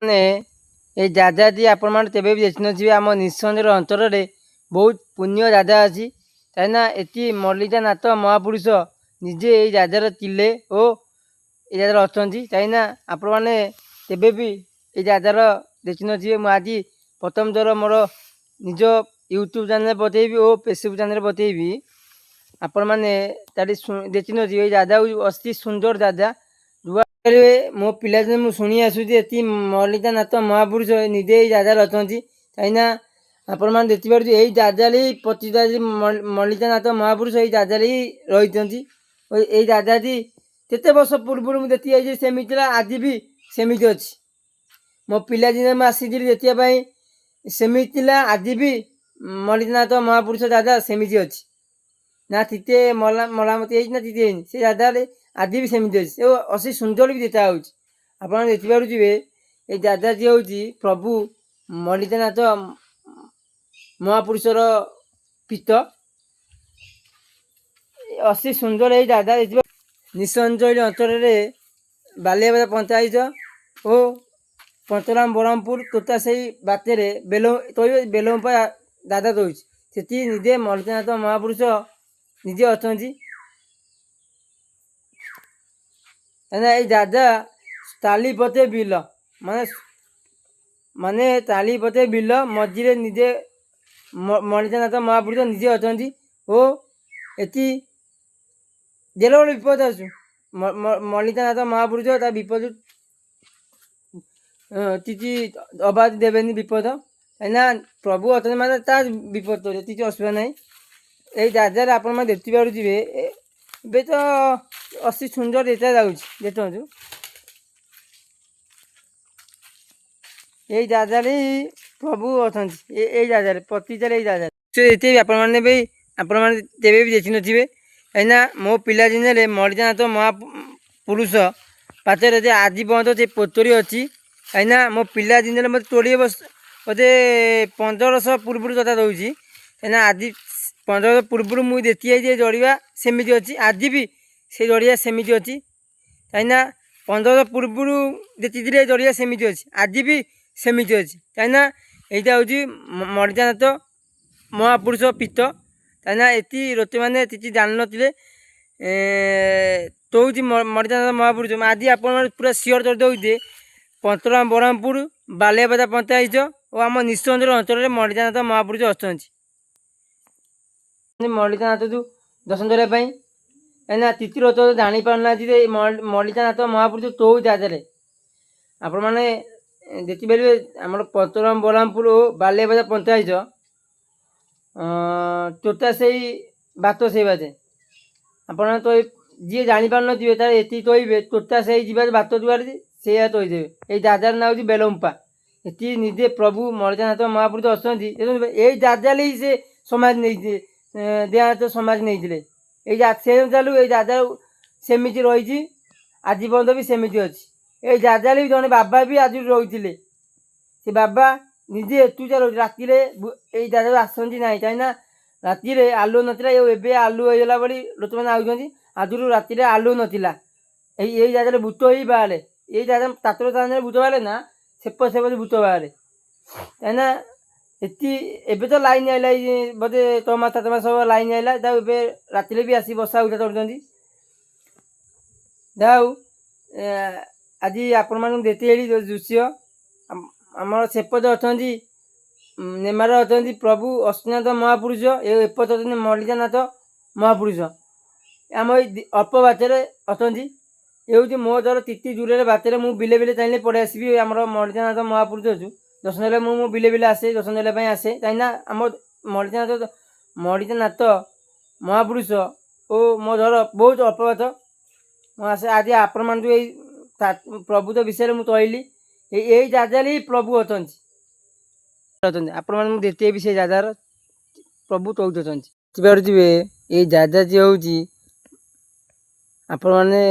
ମାନେ এই ଜାଗାଟି ଆପଣମାନେ କେବେ ବି ଦେଖିନଥିବେ। ଆମ ନିଃସନ୍ଦେହ ଅଞ୍ଚଳରେ ବହୁତ ପୁଣ୍ୟ ଜାଗା ଅଛି, କାହିଁକିନା ଏଠି ମଲ୍ଲିକାନାଥ ମହାପୁରୁଷ ନିଜେ ଏଇ ଜାଗାରେ ଥିଲେ ଓ এই ଜାଗାରେ ଅଛନ୍ତି। କାହିଁକିନା ଆପଣମାନେ କେବେ ବି এই ଜାଗାର ଦେଖିନଥିବେ। ମୁଁ ଆଜି ପ୍ରଥମ ଥର ମୋର ନିଜ ୟୁଟ୍ୟୁବ୍ ଚ୍ୟାନେଲ୍ ବତେଇବି ଓ ଫେସବୁକ୍ ଚ୍ୟାନେଲ୍ ବତେଇବି। ଆପଣମାନେ ତାଠି ଦେଖିନଥିବେ। ଏଇ ଜାଗା ଅତି ସୁନ୍ଦର ଜାଗା। ମୋ ପିଲାଦିନେ ମୁଁ ଶୁଣି ଆସୁଛି ଏଠି ମଲ୍ଲିକାନାଥ ମହାପୁରୁଷ ନିଜେ ଏଇ ଜାଗାରେ ଅଛନ୍ତି। କାହିଁକିନା ଆପଣମାନେ ଦେଖିପାରୁଥିବେ ଏଇ ଜାଗାରେ ହିଁ ପ୍ରତିଷ୍ଠିତ ମଲ୍ଲିକାନାଥ ମହାପୁରୁଷ ଏଇ ଜାଗାରେ ହିଁ ରହିଛନ୍ତି। ଏଇ ଜାଗାଟି କେତେ ବର୍ଷ ପୂର୍ବରୁ ମୁଁ ଦେଖି ଯାଇଛି ସେମିତି ଥିଲା, ଆଜି ବି ସେମିତି ଅଛି। ମୋ ପିଲାଦିନେ ମୁଁ ଆସିଥିଲି ଦେଖିବା ପାଇଁ, ସେମିତି ଥିଲା, ଆଜି ବି ମଲ୍ଲିକାନାଥ ମହାପୁରୁଷ ଜାଗା ସେମିତି ଅଛି। ନା ତିତେ ମରାମତି ହେଇଛି ନା ତିତେ ହେଇନି, ସେ ଜାଗାରେ ଆଜି ବି ସେମିତି ଅଛି। ଓ ଅତି ସୁନ୍ଦର ବି ଦେଖାଯାଉଛି। ଆପଣ ଦେଖିପାରୁଥିବେ ଏଇ ଜାଗାଟି ହେଉଛି ପ୍ରଭୁ ମଲ୍ଲିକାନାଥ ମହାପୁରୁଷର ପୀଠ। ଅତି ସୁନ୍ଦର ଏଇ ଜାଗା ଦେଖିବା। ନିଃସଞ୍ଚଳ ଅଞ୍ଚଳରେ ବାଲିଆବାଦ ପଞ୍ଚାୟତ ଓ ପଞ୍ଚରାମ ବରହମପୁର ତୋତା ସେଇ ବାଟରେ ବେଲୁମ୍ପା ଦାଦା ଦେଉଛି। ସେଠି ନିଜେ ମଲ୍ଲିକାନାଥ ମହାପୁରୁଷ ନିଜେ ଅଛନ୍ତି। କାହିଁକିନା ଏଇ ଜାଗା ତାଲିପତେ ବିଲ, ମାନେ ତାଲିପତେ ବିଲ ମଝିରେ ନିଜେ ମଲ୍ଲିକାନାଥ ମହାପୁରୁଷ ନିଜେ ଅଛନ୍ତି। ଓ ଏଠି ଯେତେବେଳେ ବିପଦ ଆସୁ ମଲ୍ଲିକାନାଥ ମହାପୁରୁଷ ତା ବିପଦ କିଛି ଅବାଧ ଦେବେନି ବିପଦ। କାହିଁକିନା ପ୍ରଭୁ ଅଛନ୍ତି ମାନେ ତା ବିପଦ କିଛି ଅସୁବିଧା ନାହିଁ। ଏଇ ଜାଗାରେ ଆପଣମାନେ ଦେଖିପାରୁଥିବେ ଏବେ ତ ଅତି ସୁନ୍ଦର ଦେଖାଯାଉଛି। ଦେଖନ୍ତୁ ଏଇ ଜାଗାରେ ପ୍ରଭୁ ଅଛନ୍ତି। ଏଇ ଜାଗାରେ ପ୍ରତିଷ୍ଠାରେ ଏଇ ଜାଗାରେ ଏତେ ଆପଣମାନେ କେବେ ବି ଦେଖିନଥିବେ। କାହିଁକିନା ମୋ ପିଲାଦିନରେ ମଲ୍ଲିକାନାଥ ମହାପୁରୁଷ ପାଖରେ ଯେ ଆଜି ପର୍ଯ୍ୟନ୍ତ ସେ ପୋତରୀ ଅଛି। କାହିଁକିନା ମୋ ପିଲାଦିନରେ ମୋତେ 20 ବର୍ଷ, ବୋଧେ 1500 ପୂର୍ବରୁ କଥା ଦେଉଛି। କାହିଁକିନା ଆଜି 1500 ପୂର୍ବରୁ ମୁଁ ଦେଖିଯାଇଛି ଜଡ଼ିବା ସେମିତି ଅଛି, ଆଜି ବି ସେ ଜଡ଼ିଆ ସେମିତି ଅଛି। କାହିଁକିନା 1500 ପୂର୍ବରୁ ଦେଖିଥିଲେ ଜଡ଼ିଆ ସେମିତି ଅଛି, ଆଜି ବି ସେମିତି ଅଛି। କାହିଁକିନା ଏଇଟା ହେଉଛି ମଲ୍ଲିକାନାଥ ମହାପୁରୁଷ ପୀଠ। କାହିଁକିନା ଏଠି ଲୋକମାନେ କିଛି ଜାଣିନଥିଲେ ତଉଛି ମଲ୍ଲିକାନାଥ ମହାପୁରୁଷ। ଆଜି ଆପଣମାନେ ପୁରା ସିଓର କରିଦେଉଛି ପଞ୍ଚରାମ ବରହମପୁର ବାଲିଆବାଦ ପଞ୍ଚାୟତ ଓ ଆମ ନିଃସଞ୍ଚଳ ଅଞ୍ଚଳରେ ମଲ୍ଲିକାନାଥ ମହାପୁରୁଷ ଅଛନ୍ତି। ମଲ୍ଲିକାନାଥକୁ ଦର୍ଶନ କରିବା ପାଇଁ, କାହିଁକିନା ତିଥି ରଥ ଜାଣିପାରୁନାହାନ୍ତି ଯେ ମଲ୍ଲିକାନାଥ ମହାପୁରୁଷ ତୋଉ ଜାଗାରେ। ଆପଣମାନେ ଦେଖିପାରିବେ ଆମର ପଞ୍ଚରାମ ବରହମପୁର ଓ ବାଲିଆବାଦ ପଞ୍ଚାୟତ ତୋଟା ସେଇ ବାଟ ସେଇ ବାଟେ। ଆପଣ ତ ଯିଏ ଜାଣିପାରୁନଥିବେ ତାହେଲେ ଏତିକି କହିବେ ତୋଟା ସେଇ ଯିବା ବାଟ ଦୁଆରେ ସେଇଆ କହିଦେବେ। ଏଇ ଜାଗାର ନାଁ ହେଉଛି ବେଲମ୍ପା। ଏଠି ନିଜେ ପ୍ରଭୁ ମଲ୍ଲିକାନାଥ ମହାପୁରୁଷ ଅଛନ୍ତି। ଏଇ ଜାଗାରେ ହିଁ ସେ ସମାଜ ନେଇଥିଲେ, ଦେହାନ୍ତ ସମାଜ ନେଇଥିଲେ। ଏଇ ସେ ଚାଲୁ ଏଇ ଜାଗା ସେମିତି ରହିଛି, ଆଜି ପର୍ଯ୍ୟନ୍ତ ବି ସେମିତି ଅଛି। ଏଇ ଜାଗାରେ ବି ଜଣେ ବାବା ବି ଆଜି ରହୁଥିଲେ। ସେ ବାବା ନିଜେ ଏଠୁ ରହୁଛି, ରାତିରେ ଏଇ ଜାଗାକୁ ଆସନ୍ତି ନାହିଁ। କାହିଁକିନା ରାତିରେ ଆଲୁଅ ନଥିଲା, ଏବେ ଆଲୁଅ ହେଇଗଲା ଭଳି ଲୋକମାନେ ଆଉଛନ୍ତି। ଆଗରୁ ରାତିରେ ଆଲୁଅ ନଥିଲା। ଏଇ ଜାଗାରେ ଭୂତ ହିଁ ବାହାରେ। ଏଇ ଜାଗା ତାତ୍ର ସ୍ଥାନରେ ଭୂତ ବାହାରେ ନା, ସେପଟେ ଭୂତ ବାହାରେ। କାହିଁକିନା ଏଠି ଏବେ ତ ଲାଇନ୍ ଆଇଲା, ବୋଧେ 6 ମାସ 7 ମାସ ହେବ ଲାଇନ୍ ଆଇଲା। ଯାଉ ଏବେ ରାତିରେ ବି ଆସି ବସା ଉଠା କରୁଛନ୍ତି। ଯାଉ ଆଜି ଆପଣମାନଙ୍କୁ ଦେଖେଇଲି ଦୃଶ୍ୟ। ଆମର ସେପଟେ ଅଛନ୍ତି ନେମାର ଅଛନ୍ତି ପ୍ରଭୁ ଅଶ୍ୱନାଥ ମହାପୁରୁଷ, ଏପଟେ ଅଛନ୍ତି ମଲ୍ଲିକାନାଥ ମହାପୁରୁଷ। ଆମ ଏଇ ଅଳ୍ପ ବାଟରେ ଅଛନ୍ତି। ଏ ହେଉଛି ମୋ ଧର ତିତି ଦୂରରେ ବାଟରେ ମୁଁ ବିଲେ ଚାହିଁଲେ ପଳେଇ ଆସିବି। ଆମର ମଲ୍ଲିକାନାଥ ମହାପୁରୁଷ ଅଛୁ ଦର୍ଶନ ହେଲେ ମୁଁ ବିଲେ ଆସେ, ଦର୍ଶନ ଦେବା ପାଇଁ ଆସେ। କାହିଁକିନା ଆମ ମଲ୍ଲିକାନାଥ ମହାପୁରୁଷ ଓ ମୋ ଧର ବହୁତ ଅଳ୍ପ ବାଟ ମୁଁ ଆସେ। ଆଜି ଆପଣମାନଙ୍କୁ ଏଇ ପ୍ରଭୁତ ବିଷୟରେ ମୁଁ କହିଲି। ଏଇ ଜାଗାରେ ହିଁ ପ୍ରଭୁ ଅଛନ୍ତି। ଆପଣମାନଙ୍କୁ ମୁଁ ଦେଖେଇବି ସେ ଜାଗାର ପ୍ରଭୁ କୋଉଠି ଅଛନ୍ତି। ବୁଝିପାରୁଥିବେ ଏଇ ଜାଗାଟି ହେଉଛି ଆପଣମାନେ